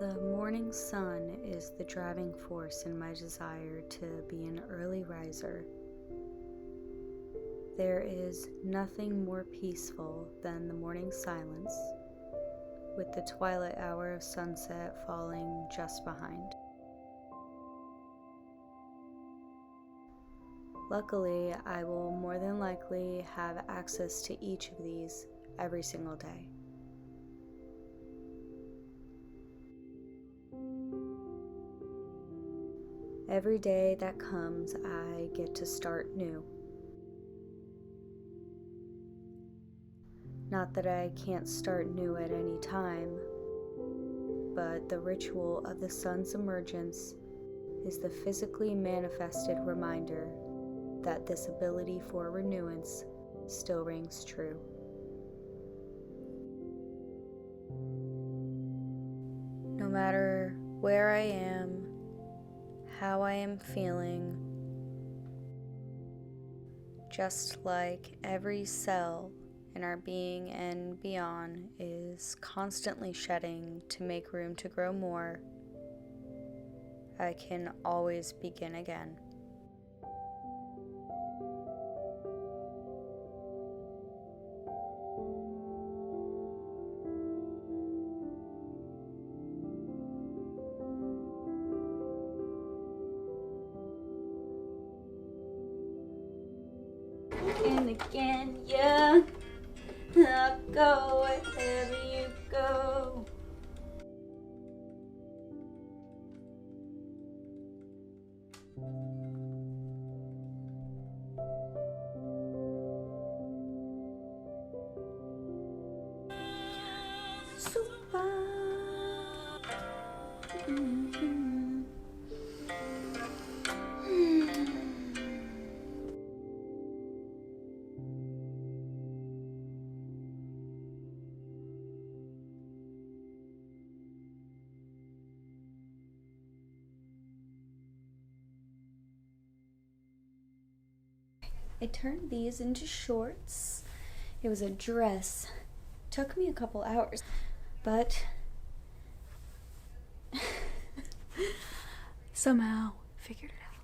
The morning sun is the driving force in my desire to be an early riser. There is nothing more peaceful than the morning silence, with the twilight hour of sunset falling just behind. Luckily, I will more than likely have access to each of these every single day. Every day that comes, I get to start new. Not that I can't start new at any time, but the ritual of the sun's emergence is the physically manifested reminder that this ability for renewance still rings true. No matter where I am, how I am feeling, just like every cell in our being and beyond is constantly shedding to make room to grow more, I can always begin again. And again, yeah, I'll go wherever you go. Super. I turned these into shorts. It was a dress. Took me a couple hours, but somehow figured it out.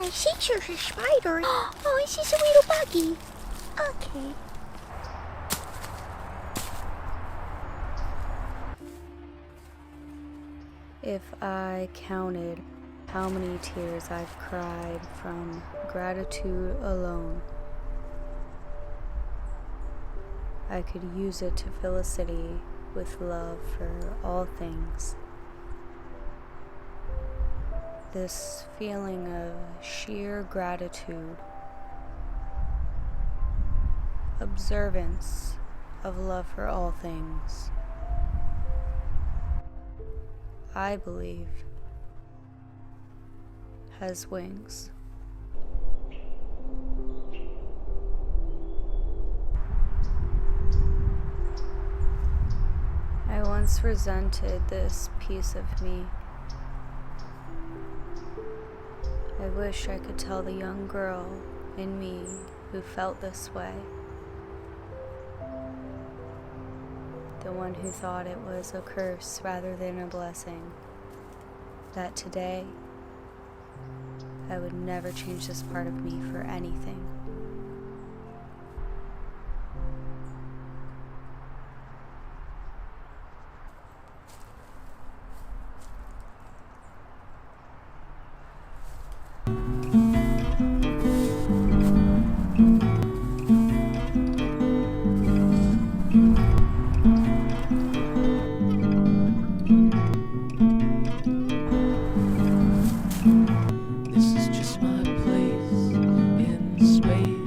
I see there's a spider. Oh, it's just a little buggy. Okay. If I counted how many tears I've cried from gratitude alone, I could use it to fill a city with love for all things. This feeling of sheer gratitude, observance of love for all things, I believe, has wings. I once resented this piece of me. I wish I could tell the young girl in me who felt this way, the one who thought it was a curse rather than a blessing, that today I would never change this part of me for anything. This is just my place in space.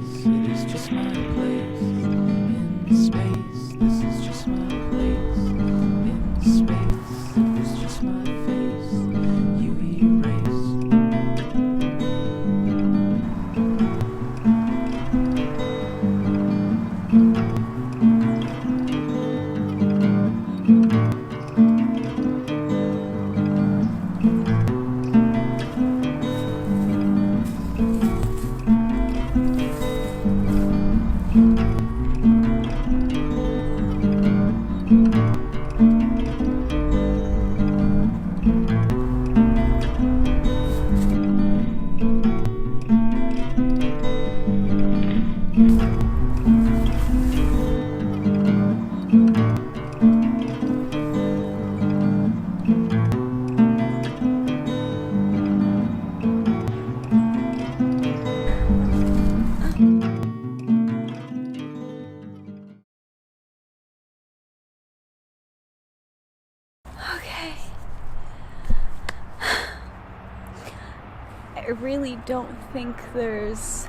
really don't think there's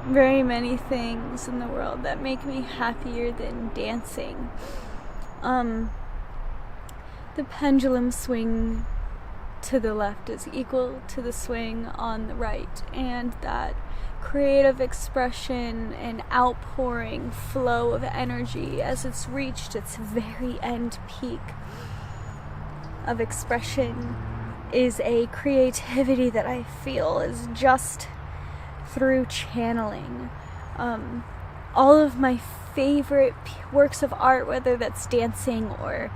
very many things in the world that make me happier than dancing. The pendulum swing to the left is equal to the swing on the right, and that creative expression and outpouring flow of energy as it's reached its very end peak of expression is a creativity that I feel is just through channeling. All of my favorite works of art, whether that's dancing or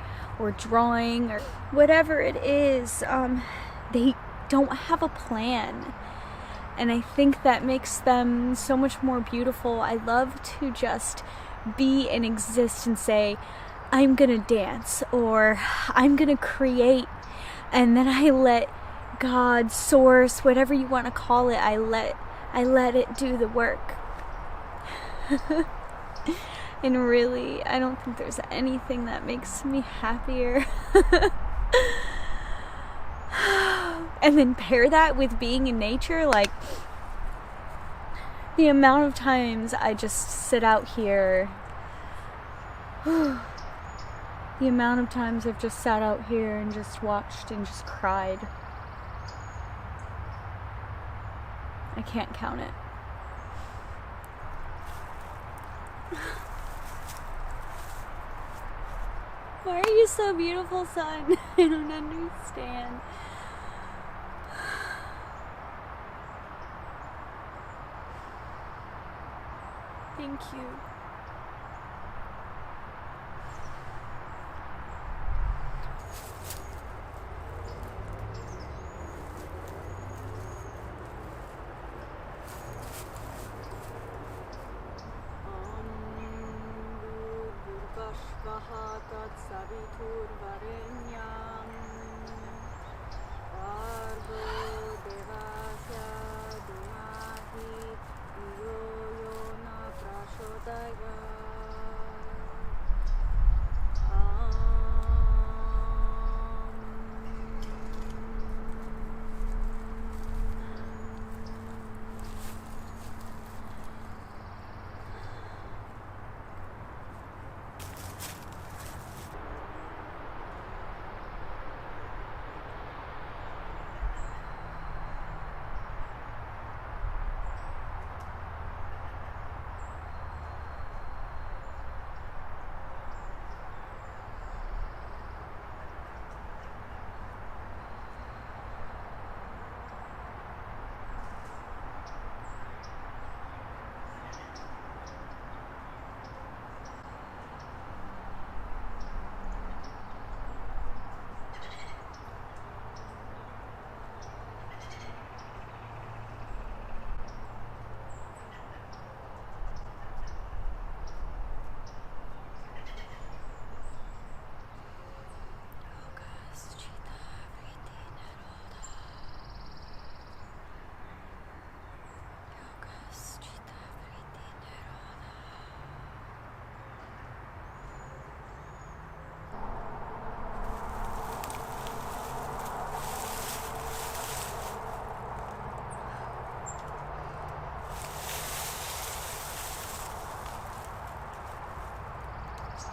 drawing or whatever it is, they don't have a plan. And I think that makes them so much more beautiful. I love to just be and exist and say, I'm gonna dance, or I'm gonna create, and then I let God, source, whatever you want to call it, I let it do the work. And really, I don't think there's anything that makes me happier. And then pair that with being in nature, like the amount of times I just sit out here, the amount of times I've just sat out here and just watched and just cried, I can't count it. Why are you so beautiful, son? I don't understand. Thank you.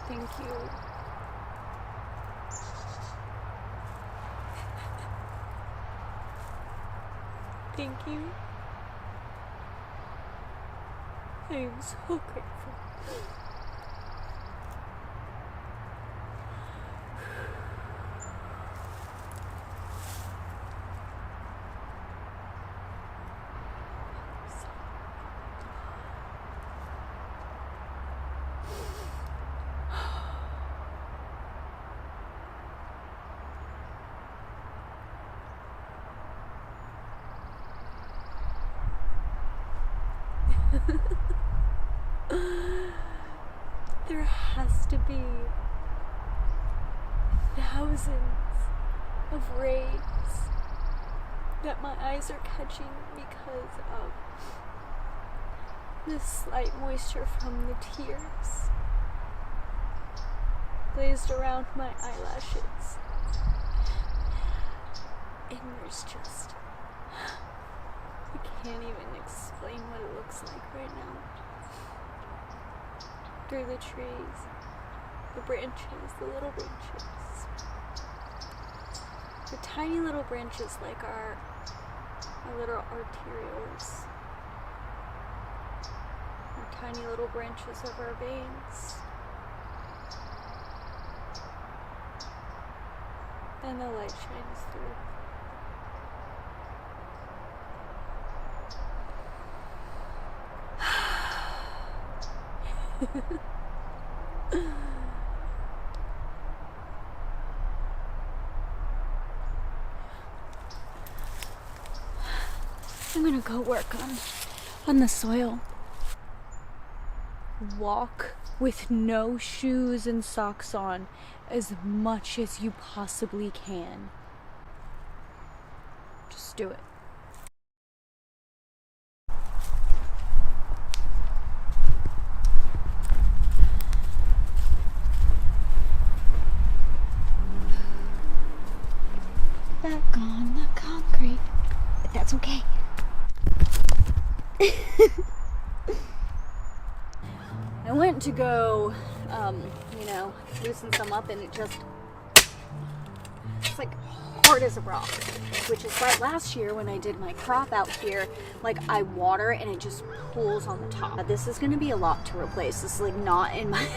Thank you. Thank you. I am so grateful. There has to be thousands of rays that my eyes are catching because of the slight moisture from the tears glazed around my eyelashes. And there's just I can't even explain what it looks like right now. Through the trees, the branches, the little branches. The tiny little branches like our little arterioles. The tiny little branches of our veins. And the light shines through. I'm gonna go work on the soil. Walk with no shoes and socks on as much as you possibly can. Just do it. Back on the concrete. But that's okay. I went to go, loosen some up, and it's like hard as a rock, which is why last year when I did my crop out here, like I water and it just pools on the top. This is going to be a lot to replace. This is like not in my,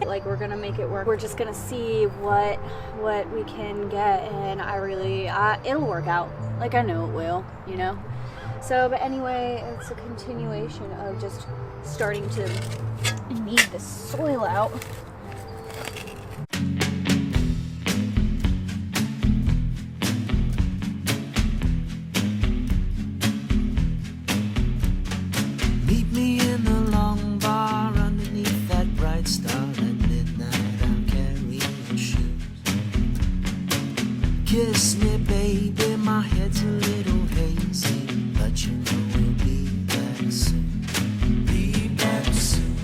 like we're going to make it work. We're just going to see what we can get, and it'll work out. Like I know it will, So, but anyway, it's a continuation of just starting to knead the soil out. Meet me in the long bar underneath that bright star at midnight. I'm carrying your shoes. Kiss me, baby, my head's a little hazy, but you know we'll be back soon. Be back soon.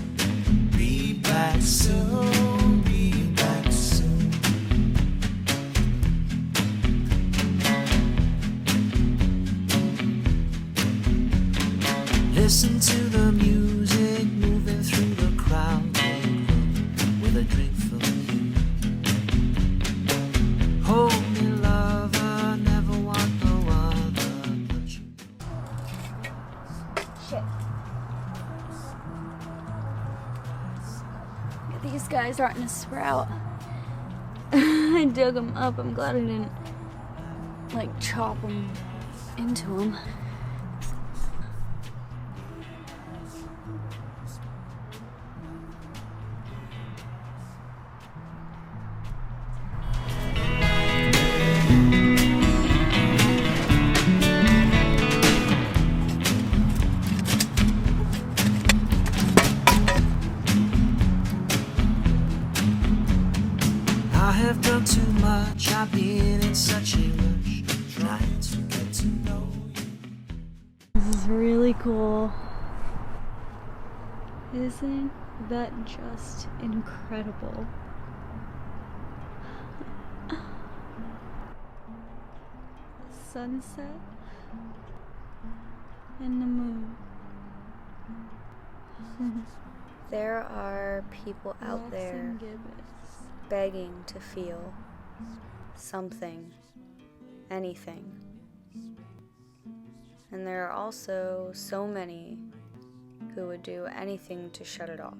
Be back soon. Be back soon. Listen to the music moving through the crowded room with a drink from you. Hold me, lover, never want no other but you. Shit. These guys starting to sprout. I dug them up. I'm glad I didn't chop them into them. I have done too much, I've been in such a rush, trying to get to know you. This is really cool. Isn't that just incredible? Sunset and the moon. There are people out there begging to feel something, anything. And there are also so many who would do anything to shut it off.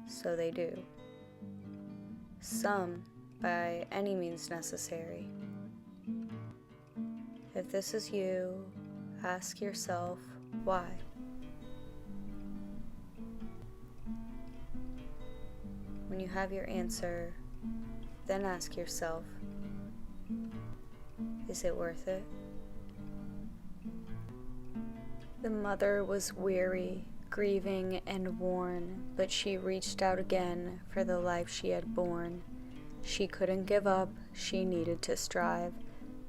So they do. Some by any means necessary. If this is you, ask yourself why. When you have your answer, then ask yourself, is it worth it? The mother was weary, grieving, and worn, but she reached out again for the life she had borne. She couldn't give up, she needed to strive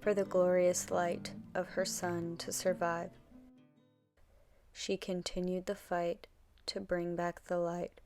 for the glorious light of her son to survive. She continued the fight to bring back the light.